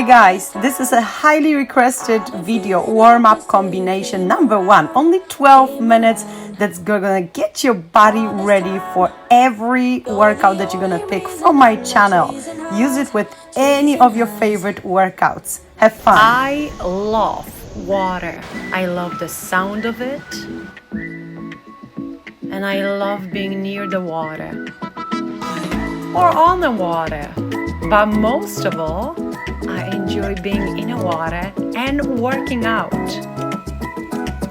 Hi guys, this is a highly requested video warm-up combination number 1. Only 12 minutes that's gonna get your body ready for every workout that you're gonna pick from my channel. Use it with any of your favorite workouts. Have fun. I love water. I love the sound of it. And I love being near the water. Or on the water. But most of all, I enjoy being in the water and working out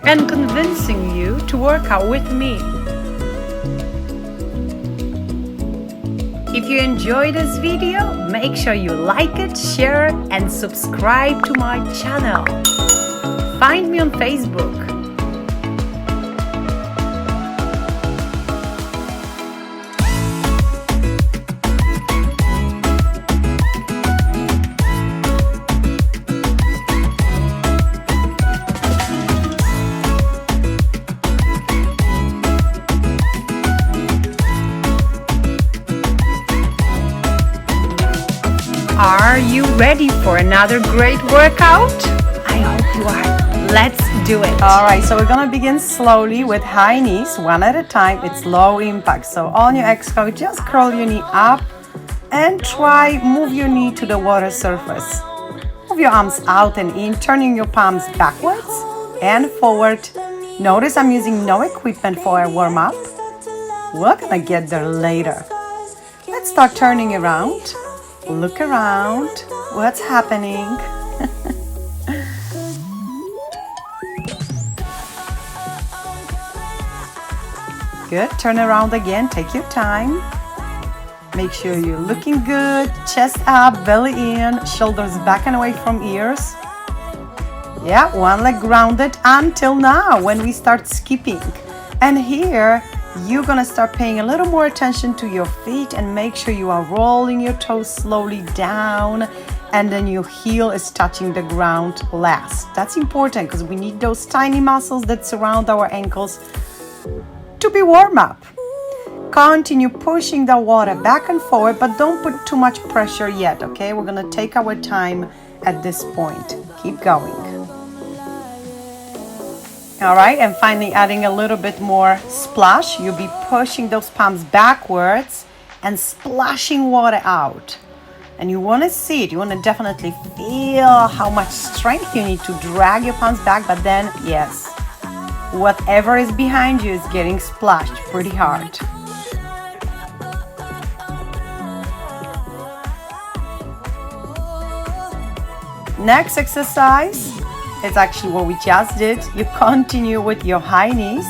and convincing you to work out with me. If you enjoy this video, make sure you like it, share and subscribe to my channel. Find me on Facebook. Are you ready for another great workout? I hope you are. Let's do it. Alright, so we're gonna begin slowly with high knees, one at a time. It's low impact. So on your exhale, just curl your knee up and try move your knee to the water surface. Move your arms out and in, turning your palms backwards and forward. Notice I'm using no equipment for a warm-up. We're gonna get there later. Let's start turning around. Look around. What's happening? Good. Turn around again. Take your time. Make sure you're looking good. Chest up, belly in, shoulders back and away from ears. Yeah, one leg grounded until now when we start skipping. And here, you're gonna start paying a little more attention to your feet and make sure you are rolling your toes slowly down and then your heel is touching the ground last. That's important because we need those tiny muscles that surround our ankles to be warm up. Continue pushing the water back and forward, but don't put too much pressure yet, okay? We're gonna take our time at this point. Keep going. All right, and finally adding a little bit more splash. You'll be pushing those palms backwards and splashing water out. And you want to see it. You want to definitely feel how much strength you need to drag your palms back. But then, yes, whatever is behind you is getting splashed pretty hard. Next exercise. It's actually what we just did. You continue with your high knees.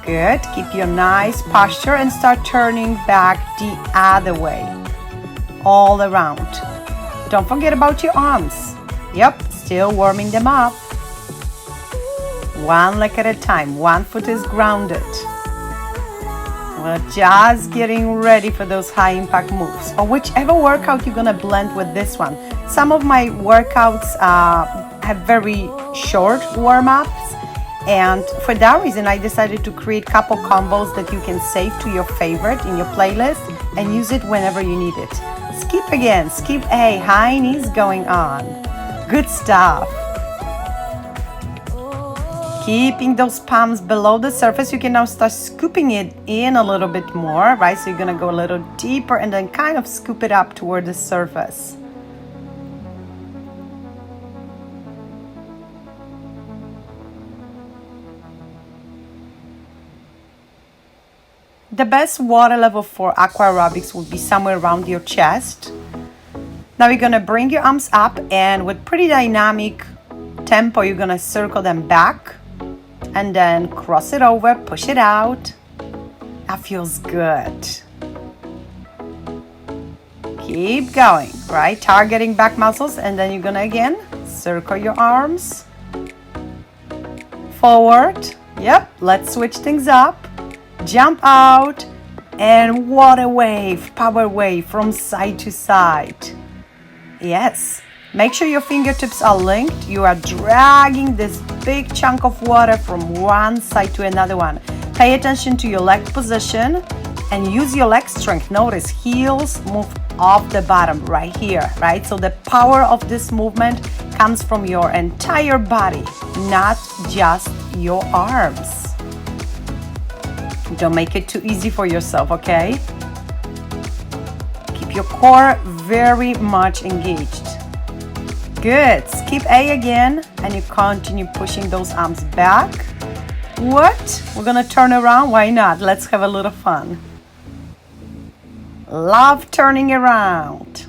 Good. Keep your nice posture and start turning back the other way. All around. Don't forget about your arms. Yep, still warming them up. One leg at a time. One foot is grounded. We're just getting ready for those high impact moves or whichever workout you're gonna blend with this one. Some of my workouts have very short warm-ups, and for that reason I decided to create couple combos that you can save to your favorite in your playlist and use it whenever you need it. Skip again, skip A, high knees going on. Good stuff. Keeping those palms below the surface, you can now start scooping it in a little bit more, right? So you're gonna go a little deeper and then kind of scoop it up toward the surface. The best water level for aqua aerobics would be somewhere around your chest. Now you're gonna bring your arms up and with pretty dynamic tempo, you're gonna circle them back and then cross it over, push it out. That feels good. Keep going, right? Targeting back muscles and then you're gonna again circle your arms forward. Yep, let's switch things up. Jump out and water wave, power wave from side to side. Yes, make sure your fingertips are linked. You are dragging this big chunk of water from one side to another one. Pay attention to your leg position and use your leg strength. Notice heels move of the bottom right here, right? So the power of this movement comes from your entire body, not just your arms. Don't make it too easy for yourself, okay? Keep your core very much engaged. Good. Skip A again, and you continue pushing those arms back. What? We're gonna turn around? Why not? Let's have a little fun. Love turning around.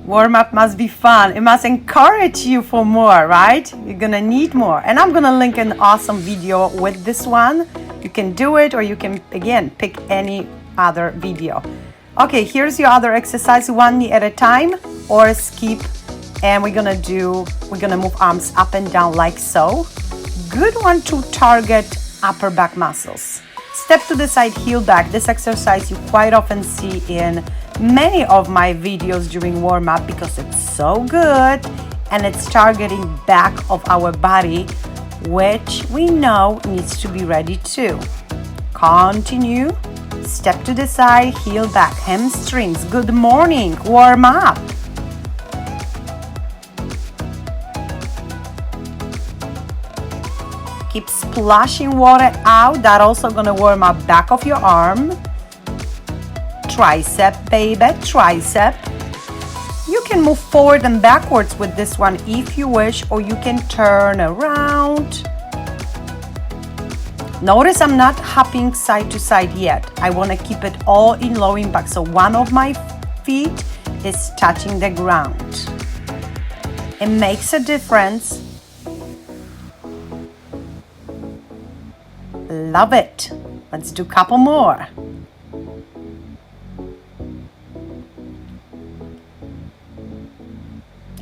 Warm-up must be fun. It must encourage you for more, right? You're gonna need more. And I'm gonna link an awesome video with this one. You can do it, or you can, again, pick any other video. Okay, here's your other exercise, one knee at a time, or skip. And we're gonna move arms up and down like so. Good one to target upper back muscles. Step to the side, heel back. This exercise you quite often see in many of my videos during warm-up because it's so good and it's targeting back of our body, which we know needs to be ready too. Continue. Step to the side, heel back, hamstrings. Good morning, warm up. Keep splashing water out. That also gonna warm up back of your arm. Tricep, baby, tricep. You can move forward and backwards with this one if you wish, or you can turn around. Notice I'm not hopping side to side yet. I want to keep it all in low impact. So one of my feet is touching the ground. It makes a difference. Love it. Let's do a couple more.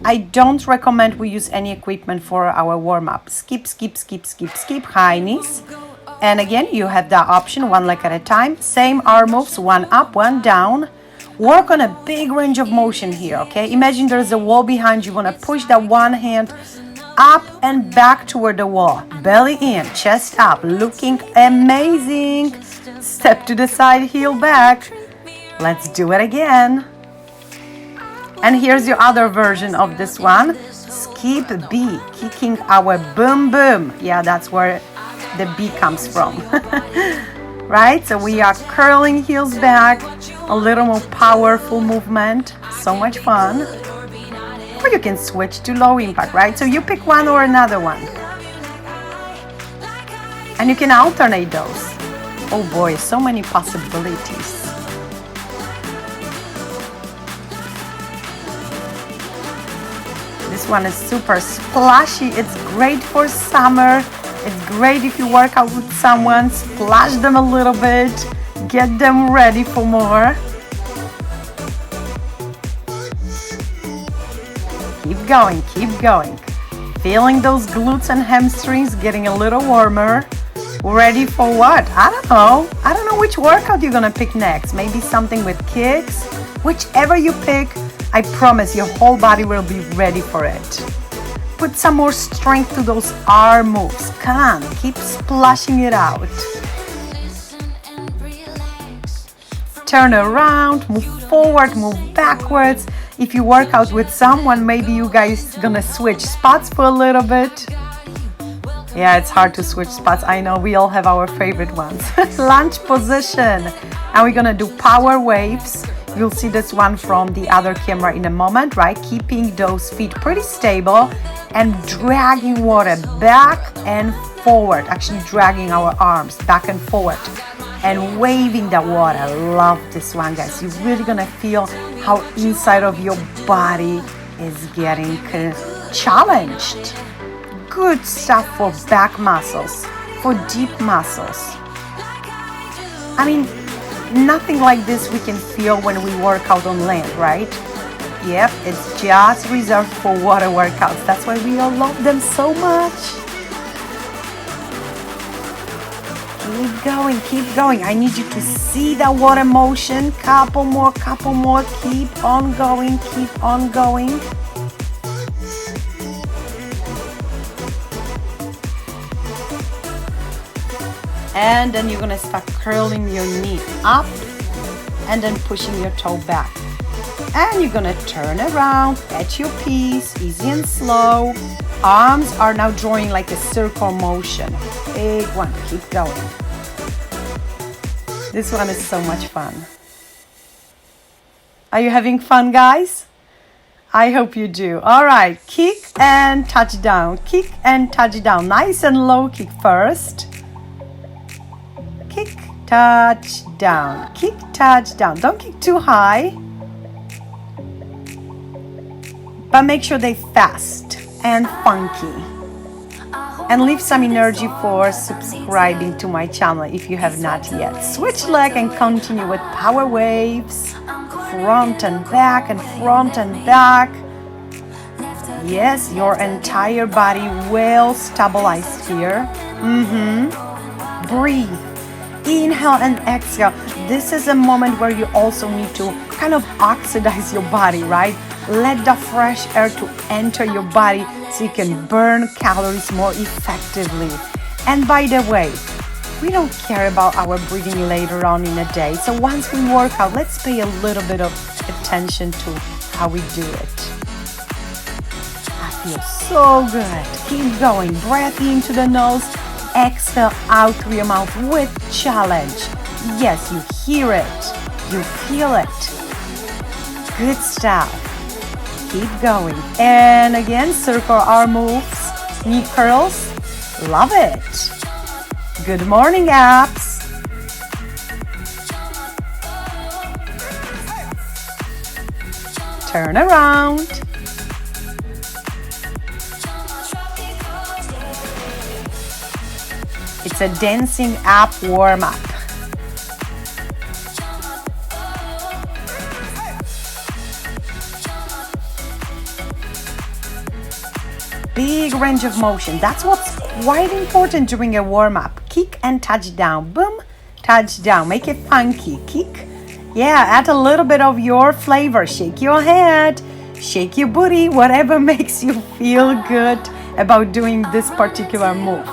I don't recommend we use any equipment for our warm-up. Skip, skip, skip, skip, skip, high knees. And again, you have that option, one leg at a time. Same arm moves, one up, one down. Work on a big range of motion here, okay? Imagine there's a wall behind you. You want to push that one hand up and back toward the wall. Belly in, chest up, looking amazing. Step to the side, heel back. Let's do it again. And here's your other version of this one. Skip B, kicking our boom boom. Yeah, that's where the B comes from. Right? So we are curling heels back, a little more powerful movement. So much fun. Or you can switch to low impact, right? So you pick one or another one. And you can alternate those. Oh boy, so many possibilities. This one is super splashy. It's great for summer. It's great if you work out with someone. Splash them a little bit. Get them ready for more. Keep going, keep going. Feeling those glutes and hamstrings getting a little warmer. Ready for what? I don't know. I don't know which workout you're gonna pick next. Maybe something with kicks. Whichever you pick, I promise your whole body will be ready for it. Put some more strength to those arm moves. Come on, keep splashing it out. Turn around, move forward, move backwards. If you work out with someone, maybe you guys gonna switch spots for a little bit. Yeah, it's hard to switch spots. I know, we all have our favorite ones. Lunge position. And we're gonna do power waves. You'll see this one from the other camera in a moment, right? Keeping those feet pretty stable and dragging water back and forward. Actually dragging our arms back and forward and waving the water. Love this one, guys. You're really gonna feel how inside of your body is getting challenged. Good stuff for back muscles, for deep muscles. I mean, nothing like this we can feel when we work out on land, right? Yep, it's just reserved for water workouts. That's why we all love them so much. Keep going, keep going. I need you to see the water motion. Couple more, keep on going, keep on going. And then you're gonna start curling your knee up and then pushing your toe back. And you're gonna turn around at your pace, easy and slow. Arms are now drawing like a circle motion. Big one, keep going. This one is so much fun. Are you having fun, guys? I hope you do. All right, kick and touch down. Kick and touch down. Nice and low kick first. Kick, touch, down. Kick, touch, down. Don't kick too high. But make sure they're fast and funky. And leave some energy for subscribing to my channel if you have not yet. Switch leg and continue with power waves. Front and back and front and back. Yes, your entire body will stabilize here. Breathe. Inhale and exhale. This is a moment where you also need to kind of oxidize your body, right? Let the fresh air to enter your body so you can burn calories more effectively. And by the way, we don't care about our breathing later on in the day. So once we work out, let's pay a little bit of attention to how we do it. I feel so good. Keep going. Breath into the nose. Exhale out through your mouth with challenge. Yes, you hear it. You feel it. Good stuff. Keep going. And again, circle arm moves. Knee curls. Love it. Good morning, abs. Turn around. It's a dancing ab warm-up. Big range of motion. That's what's quite important during a warm-up. Kick and touch down. Boom, touch down. Make it funky. Kick. Yeah, add a little bit of your flavor. Shake your head. Shake your booty. Whatever makes you feel good about doing this particular move.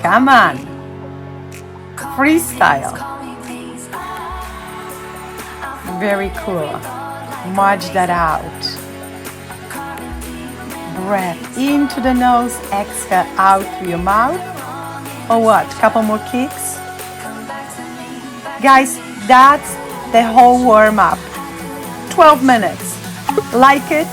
Come on. Freestyle. Very cool. March that out. Breath into the nose, exhale out through your mouth. Or what? Couple more kicks. Guys, that's the whole warm-up. 12 minutes. Like it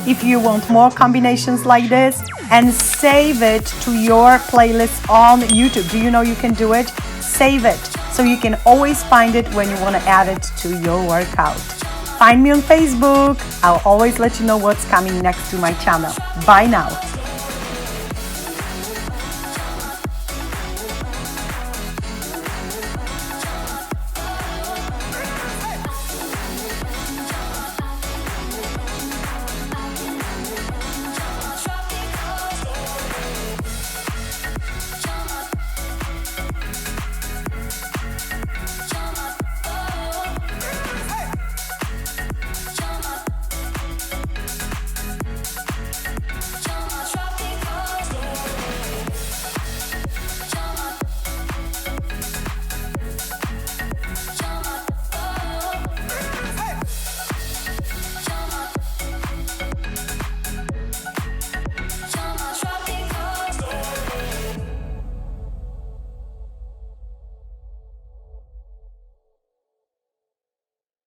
if you want more combinations like this, and save it to your playlist on YouTube. Do you know you can do it? Save it so you can always find it when you want to add it to your workout. Find me on Facebook. I'll always let you know what's coming next to my channel. Bye now.